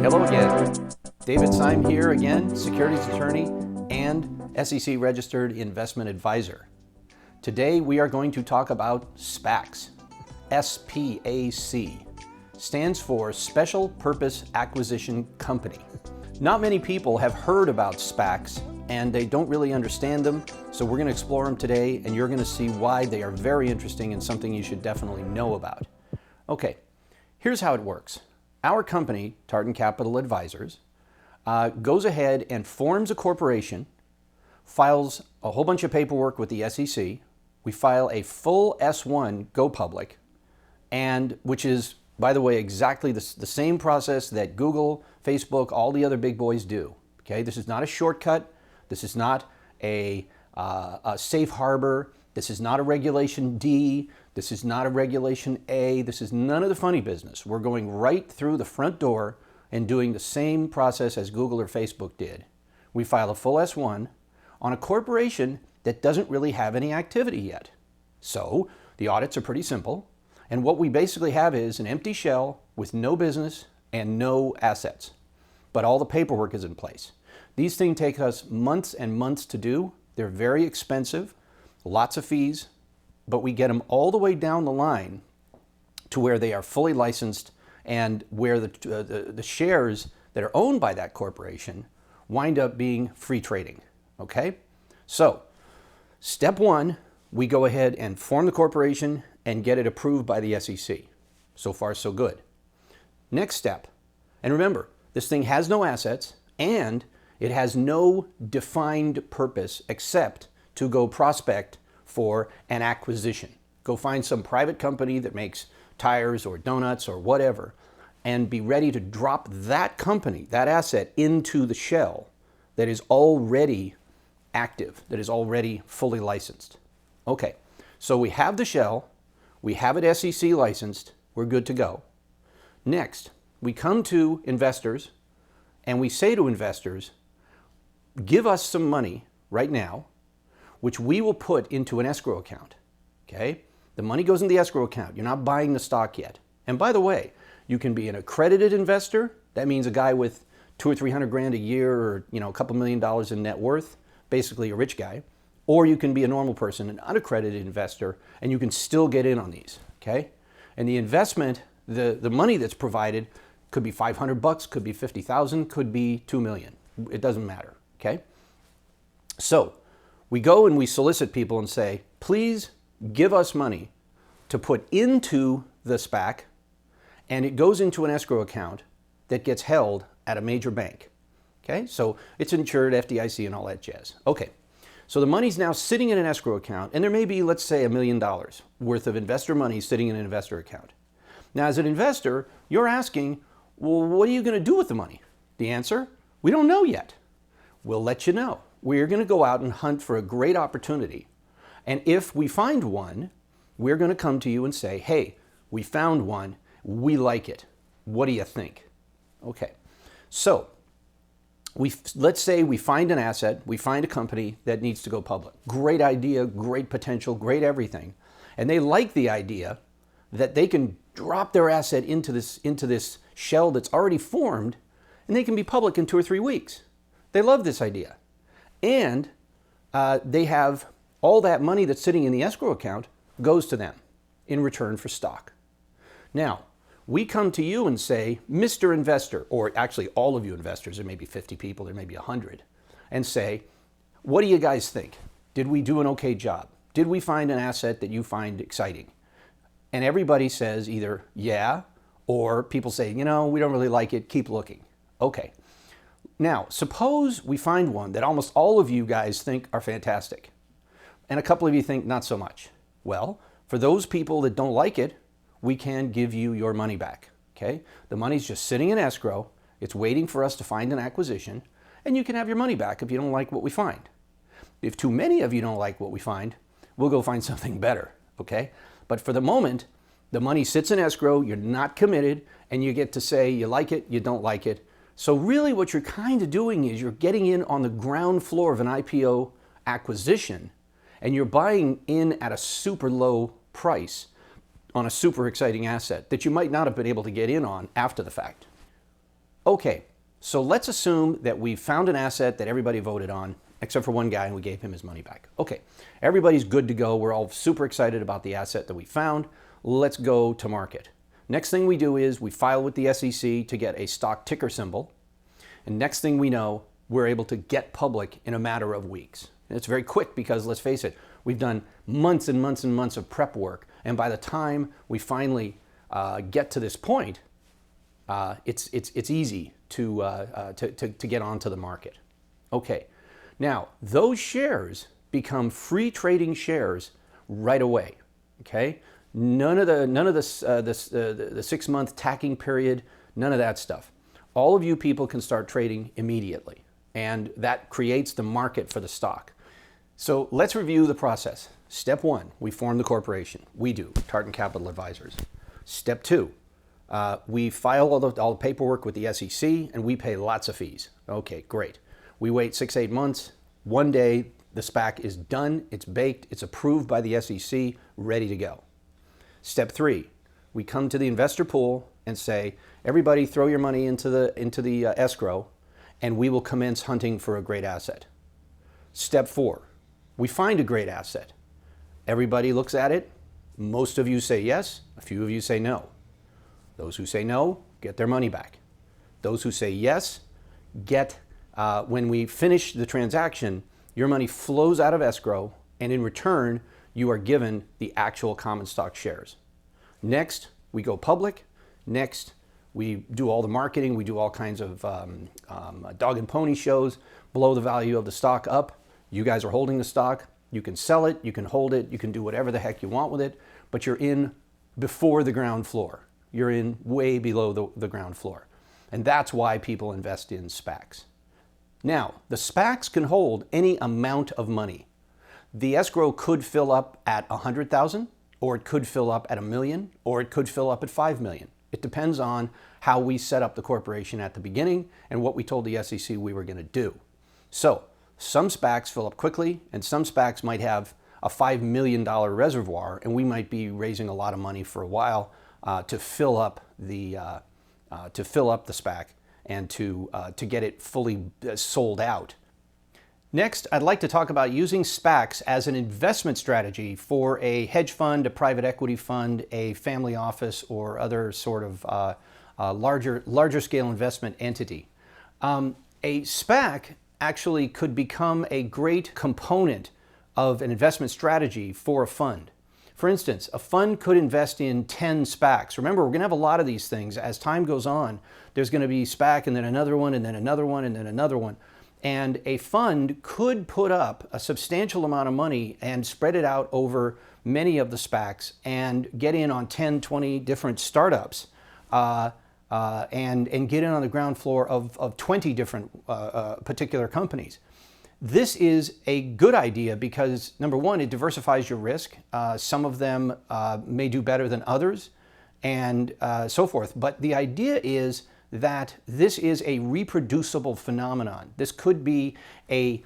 Hello again. David Syme here again, securities attorney and SEC registered investment advisor. Today we are going to talk about SPACs. SPAC stands for Special Purpose Acquisition Company. Not many people have heard about SPACs and they don't really understand them, so we're going to explore them today and you're going to see why they are very interesting and something you should definitely know about. Okay, here's how it works. Our company, Tartan Capital Advisors, goes ahead and forms a corporation, files a whole bunch of paperwork with the SEC. We file a full S-1 go public, and which is, by the way, exactly the same process that Google, Facebook, all the other big boys do. Okay, this is not a shortcut. This is not a safe harbor. This is not a Regulation D. This is not a Regulation A. This is none of the funny business. We're going right through the front door and doing the same process as Google or Facebook did. We file a full S-1 on a corporation that doesn't really have any activity yet. So the audits are pretty simple. And what we basically have is an empty shell with no business and no assets. But all the paperwork is in place. These things take us months and months to do. They're very expensive, lots of fees, but we get them all the way down the line to where they are fully licensed and where the shares that are owned by that corporation wind up being free trading. Okay? So, step one, we go ahead and form the corporation and get it approved by the SEC. So far, so good. Next step, and remember, this thing has no assets and it has no defined purpose except to go prospect for an acquisition. Go find some private company that makes tires or donuts or whatever and be ready to drop that company, that asset, into the shell that is already active, that is already fully licensed. Okay, so we have the shell, we have it SEC licensed, we're good to go. Next, we come to investors and we say to investors, give us some money right now, which we will put into an escrow account. Okay? The money goes in the escrow account. You're not buying the stock yet. And by the way, you can be an accredited investor. That means a guy with $200,000 or $300,000 a year, or a couple $1 million in net worth, basically a rich guy. Or you can be a normal person, an unaccredited investor, and you can still get in on these. Okay? And the investment, the money that's provided could be $500, could be $50,000, could be $2 million. It doesn't matter. Okay? So we go and we solicit people and say, please give us money to put into the SPAC, and it goes into an escrow account that gets held at a major bank. Okay, so it's insured, FDIC, and all that jazz. Okay, so the money's now sitting in an escrow account, and there may be, let's say, $1 million worth of investor money sitting in an investor account. Now, as an investor, you're asking, well, what are you going to do with the money? The answer, we don't know yet. We'll let you know. We're going to go out and hunt for a great opportunity. And if we find one, we're going to come to you and say, hey, we found one. We like it. What do you think? Okay. So let's say we find an asset, we find a company that needs to go public. Great idea, great potential, great everything. And they like the idea that they can drop their asset into this shell that's already formed and they can be public in 2 or 3 weeks. They love this idea. And they have all that money that's sitting in the escrow account goes to them in return for stock. Now, we come to you and say, Mr. Investor, or actually all of you investors, there may be 50 people, there may be 100, and say, what do you guys think? Did we do an okay job? Did we find an asset that you find exciting? And everybody says either yeah, or people say, we don't really like it, keep looking. Okay. Now, suppose we find one that almost all of you guys think are fantastic, and a couple of you think not so much. Well, for those people that don't like it, we can give you your money back, okay? The money's just sitting in escrow. It's waiting for us to find an acquisition, and you can have your money back if you don't like what we find. If too many of you don't like what we find, we'll go find something better, okay? But for the moment, the money sits in escrow, you're not committed, and you get to say you like it, you don't like it. So really what you're kind of doing is you're getting in on the ground floor of an IPO acquisition, and you're buying in at a super low price on a super exciting asset that you might not have been able to get in on after the fact. Okay, so let's assume that we found an asset that everybody voted on, except for one guy, and we gave him his money back. Okay, everybody's good to go. We're all super excited about the asset that we found. Let's go to market. Next thing we do is we file with the SEC to get a stock ticker symbol. And next thing we know, we're able to get public in a matter of weeks. And it's very quick because, let's face it, we've done months and months and months of prep work. And by the time we finally get to this point, it's easy to get onto the market. Okay, now those shares become free trading shares right away. Okay, none of the 6-month tacking period, none of that stuff. All of you people can start trading immediately, and that creates the market for the stock. So let's review the process. Step 1, we form the corporation. We do, Tartan Capital Advisors. Step 2, we file all the paperwork with the SEC, and we pay lots of fees. Okay, great. We wait 6-8 months. One day, the SPAC is done, it's baked, it's approved by the SEC, ready to go. Step 3, we come to the investor pool and say, everybody throw your money into the escrow, and we will commence hunting for a great asset. Step 4, we find a great asset. Everybody looks at it. Most of you say yes, a few of you say no. Those who say no get their money back. Those who say yes get, when we finish the transaction, your money flows out of escrow, and in return, you are given the actual common stock shares. Next, we go public. Next, we do all the marketing. We do all kinds of dog and pony shows, blow the value of the stock up. You guys are holding the stock. You can sell it, you can hold it, you can do whatever the heck you want with it, but you're in before the ground floor. You're in way below the ground floor. And that's why people invest in SPACs. Now, the SPACs can hold any amount of money. The escrow could fill up at 100,000, or it could fill up at $1 million, or it could fill up at $5 million. It depends on how we set up the corporation at the beginning and what we told the SEC we were going to do. So, some SPACs fill up quickly, and some SPACs might have a $5 million reservoir, and we might be raising a lot of money for a while to fill up the SPAC and to get it fully sold out. Next, I'd like to talk about using SPACs as an investment strategy for a hedge fund, a private equity fund, a family office, or other sort of larger scale investment entity. A SPAC actually could become a great component of an investment strategy for a fund. For instance, a fund could invest in 10 SPACs. Remember, we're going to have a lot of these things. As time goes on, there's going to be SPAC and then another one and then another one and then another one. And a fund could put up a substantial amount of money and spread it out over many of the SPACs and get in on 10, 20 different startups and get in on the ground floor of 20 different particular companies. This is a good idea because, number one, it diversifies your risk. Some of them may do better than others and so forth. But the idea is that this is a reproducible phenomenon. This could be a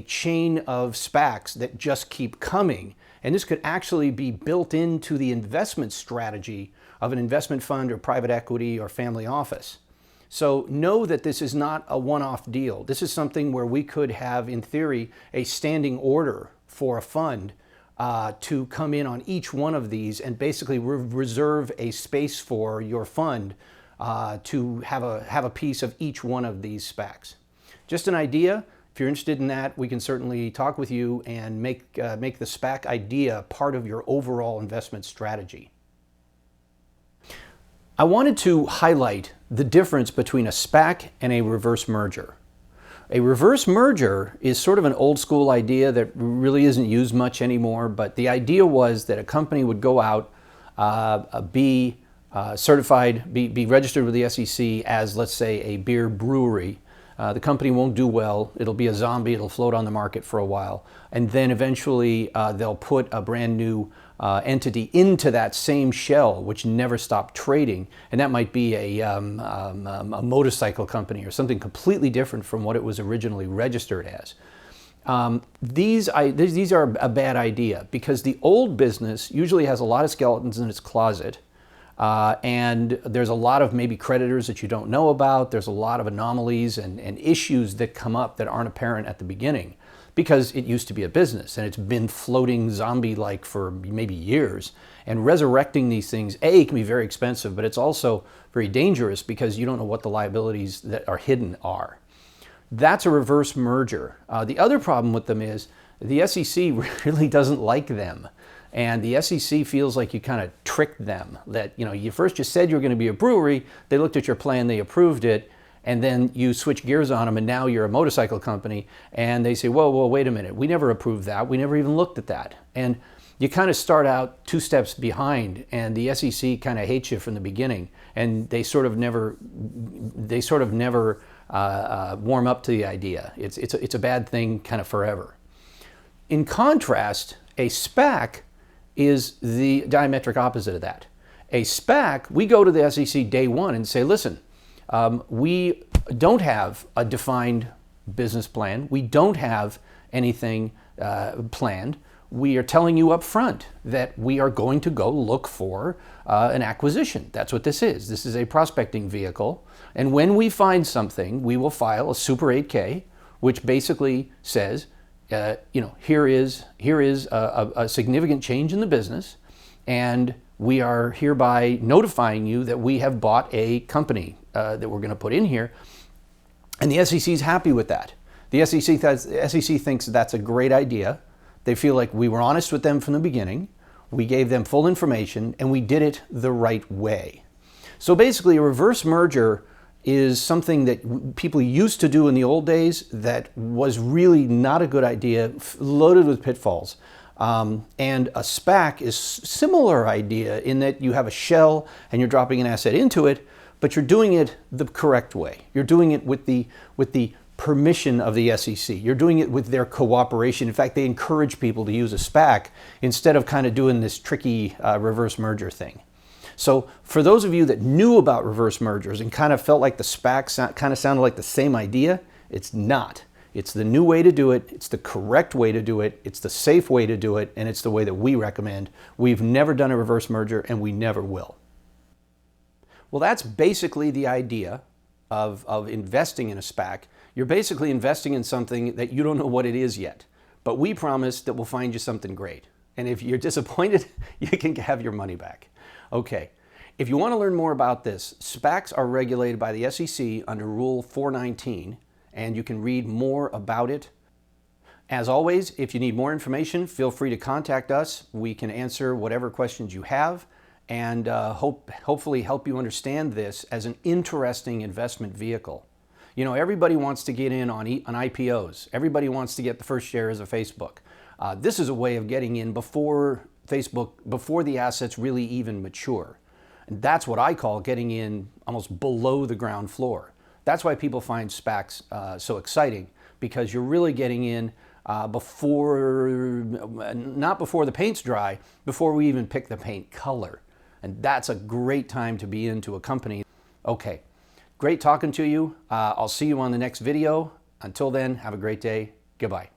chain of SPACs that just keep coming. And this could actually be built into the investment strategy of an investment fund or private equity or family office. So know that this is not a one-off deal. This is something where we could have, in theory, a standing order for a fund to come in on each one of these and basically reserve a space for your fund to have a piece of each one of these SPACs. Just an idea. If you're interested in that, we can certainly talk with you and make the SPAC idea part of your overall investment strategy. I wanted to highlight the difference between a SPAC and a reverse merger. A reverse merger is sort of an old school idea that really isn't used much anymore, but the idea was that a company would go out, be certified, be registered with the SEC as, let's say, a beer brewery. The company won't do well. It'll be a zombie. It'll float on the market for a while. And then eventually they'll put a brand new entity into that same shell, which never stopped trading. And that might be a motorcycle company or something completely different from what it was originally registered as. These are a bad idea because the old business usually has a lot of skeletons in its closet, and there's a lot of maybe creditors that you don't know about. There's a lot of anomalies and issues that come up that aren't apparent at the beginning because it used to be a business and it's been floating zombie-like for maybe years. And resurrecting these things, A, can be very expensive, but it's also very dangerous because you don't know what the liabilities that are hidden are. That's a reverse merger. The other problem with them is the SEC really doesn't like them. And the SEC feels like you kind of tricked them. That, you first just said you were going to be a brewery, they looked at your plan, they approved it, and then you switch gears on them and now you're a motorcycle company. And they say, whoa, wait a minute, we never approved that, we never even looked at that. And you kind of start out 2 steps behind, and the SEC kind of hates you from the beginning, and they sort of never warm up to the idea. It's a bad thing kind of forever. In contrast, a SPAC is the diametric opposite of that. A SPAC, we go to the SEC day one and say, listen, we don't have a defined business plan. We don't have anything planned. We are telling you up front that we are going to go look for an acquisition. That's what this is. This is a prospecting vehicle. And when we find something, we will file a Super 8K, which basically says, here is a significant change in the business, and we are hereby notifying you that we have bought a company that we're going to put in here. And the SEC is happy with that. The SEC thinks that's a great idea. They feel like we were honest with them from the beginning, we gave them full information, and we did it the right way. So basically, a reverse merger is something that people used to do in the old days that was really not a good idea, loaded with pitfalls. And a SPAC is a similar idea in that you have a shell and you're dropping an asset into it, but you're doing it the correct way. You're doing it with the permission of the SEC. You're doing it with their cooperation. In fact, they encourage people to use a SPAC instead of kind of doing this tricky reverse merger thing. So for those of you that knew about reverse mergers and kind of felt like the SPAC kind of sounded like the same idea, it's not. It's the new way to do it. It's the correct way to do it. It's the safe way to do it. And it's the way that we recommend. We've never done a reverse merger and we never will. Well, that's basically the idea of investing in a SPAC. You're basically investing in something that you don't know what it is yet, but we promise that we'll find you something great. And if you're disappointed, you can have your money back. Okay, if you want to learn more about this, SPACs are regulated by the SEC under Rule 419, and you can read more about it. As always, if you need more information, feel free to contact us. We can answer whatever questions you have and hopefully help you understand this as an interesting investment vehicle. Everybody wants to get in on IPOs. Everybody wants to get the first shares of Facebook. This is a way of getting in before the assets really even mature. And that's what I call getting in almost below the ground floor. That's why people find SPACs so exciting, because you're really getting in not before the paint's dry, before we even pick the paint color. And that's a great time to be into a company. Okay. Great talking to you. I'll see you on the next video. Until then, have a great day. Goodbye.